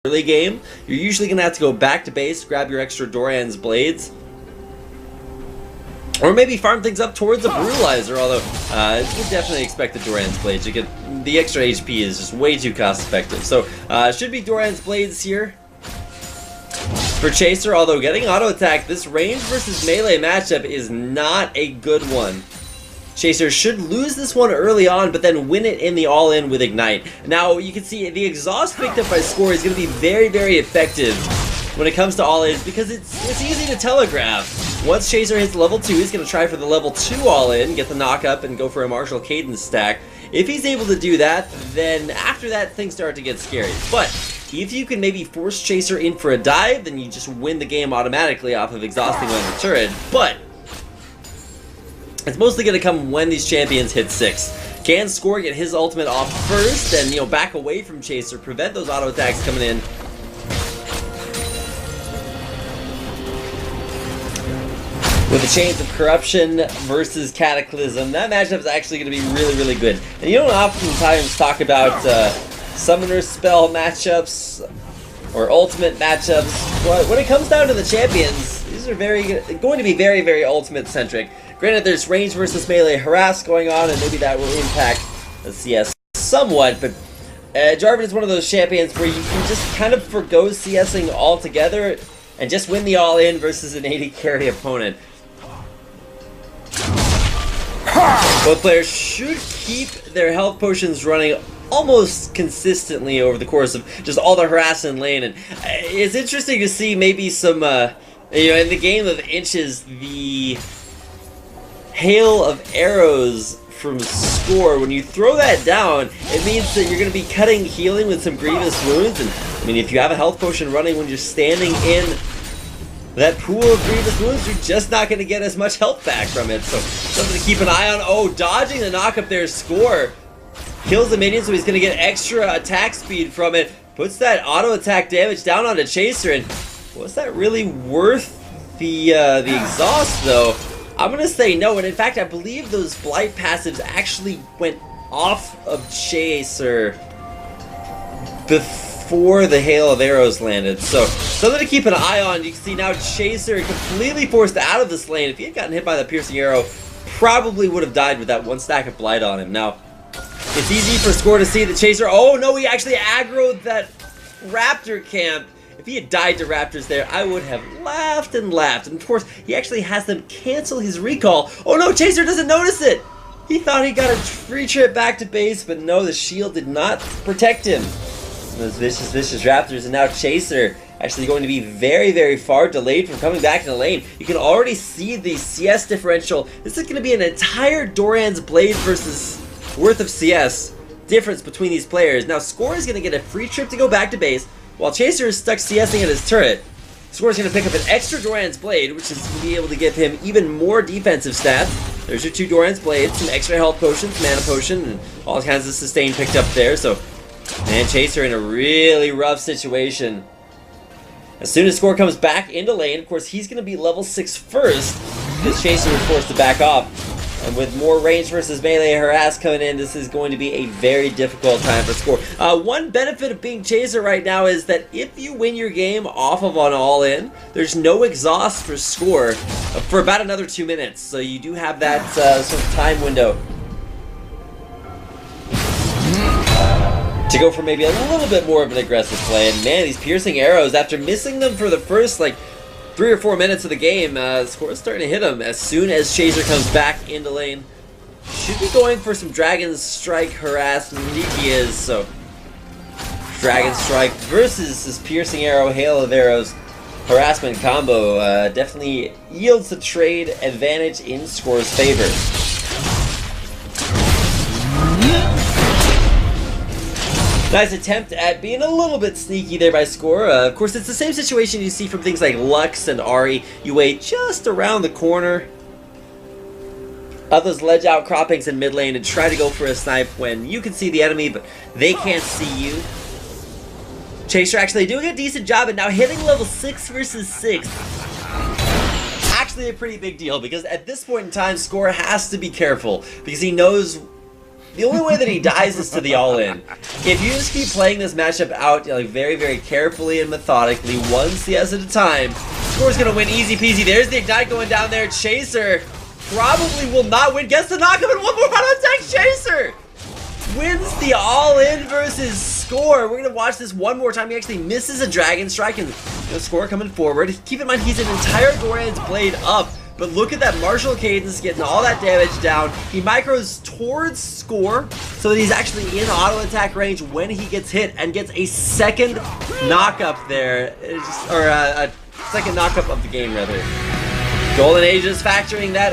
early game, you're usually going to have to go back to base, grab your extra Doran's blades, or maybe farm things up towards a Brutalizer, although you definitely expect the Doran's blades. You get the extra HP is just way too cost effective. So should be Doran's blades here for Chaser, although getting auto attack, this range versus melee matchup is not a good one. Chaser should lose this one early on, but then win it in the all-in with Ignite. Now, you can see the exhaust picked up by Score is going to be very, very effective when it comes to all-ins because it's easy to telegraph. Once Chaser hits level 2, he's going to try for the level 2 all-in, get the knock-up, and go for a Martial Cadence stack. If he's able to do that, then after that, things start to get scary. But if you can maybe force Chaser in for a dive, then you just win the game automatically off of exhausting on the turret. But it's mostly going to come when these champions hit 6. Can Score get his ultimate off first and, back away from Chaser, prevent those auto attacks coming in? With the Chains of Corruption versus Cataclysm, that matchup is actually going to be really, really good. And you don't oftentimes talk about Summoner Spell matchups or Ultimate matchups, but when it comes down to the champions, these are going to be very, very Ultimate-centric. Granted, there's range versus melee harass going on, and maybe that will impact the CS somewhat, but Jarvan is one of those champions where you can just kind of forgo CSing altogether and just win the all-in versus an 80 carry opponent. Both players should keep their health potions running almost consistently over the course of just all the harass in lane, and it's interesting to see maybe some, in the game of inches, the hail of arrows from Score. When you throw that down, it means that you're going to be cutting healing with some grievous wounds, and I mean, if you have a health potion running when you're standing in that pool of grievous wounds, you're just not going to get as much health back from it. So something to keep an eye on. Oh, dodging the knockup there. Score kills the minion, so he's going to get extra attack speed from it. Puts that auto attack damage down onto Chaser, and was that really worth the exhaust though? I'm going to say no, and in fact I believe those Blight passives actually went off of Chaser before the hail of arrows landed. So something to keep an eye on. You can see now Chaser completely forced out of this lane. If he had gotten hit by the piercing arrow, probably would have died with that one stack of Blight on him. Now, it's easy for Score to see the Chaser. Oh no, he actually aggroed that Raptor camp. If he had died to Raptors there, I would have laughed and laughed. And of course, he actually has them cancel his recall. Oh no, Chaser doesn't notice it! He thought he got a free trip back to base, but no, the shield did not protect him. Those vicious, vicious Raptors, and now Chaser actually going to be very, very far delayed from coming back in the lane. You can already see the CS differential. This is going to be an entire Doran's Blade versus worth of CS difference between these players. Now, Score is going to get a free trip to go back to base, while Chaser is stuck CSing at his turret. Score is going to pick up an extra Doran's Blade, which is going to be able to give him even more defensive stats. There's your 2 Doran's Blades, some extra health potions, mana potion, and all kinds of sustain picked up there. So, man, Chaser in a really rough situation. As soon as Score comes back into lane, of course, he's going to be level 6 first, because Chaser was forced to back off. And with more range versus melee harass coming in, this is going to be a very difficult time for Score. One benefit of being Chaser right now is that if you win your game off of an all-in, there's no exhaust for Score for about another 2 minutes. So you do have that sort of time window to go for maybe a little bit more of an aggressive play. And man, these piercing arrows, after missing them for the first, 3 or 4 minutes of the game, Score is starting to hit him as soon as Chaser comes back into lane. Should be going for some Dragon Strike harass, and indeed he is. So, Dragon Strike versus this piercing arrow, hail of arrows harassment combo definitely yields the trade advantage in Score's favor. Nice attempt at being a little bit sneaky there by Score. Of course, it's the same situation you see from things like Lux and Ahri. You wait just around the corner of those ledge outcroppings in mid lane and try to go for a snipe when you can see the enemy, but they can't see you. Chaser actually doing a decent job, and now hitting level 6 versus 6. Actually a pretty big deal, because at this point in time, Score has to be careful, because he knows The only way that he dies is to the all-in. If you just keep playing this matchup out like very, very carefully and methodically, one CS at a time, Score's gonna win easy peasy. There's the Ignite going down there. Chaser probably will not win. Gets the knockup and one more out on deck. Chaser wins the all-in versus Score. We're gonna watch this one more time. He actually misses a Dragon Strike and Score coming forward. Keep in mind he's an entire Goran's Blade up. But look at that martial cadence getting all that damage down. He micros towards Score so that he's actually in auto attack range when he gets hit and gets a second knockup there. Or a second knockup of the game rather. Golden Age is factoring that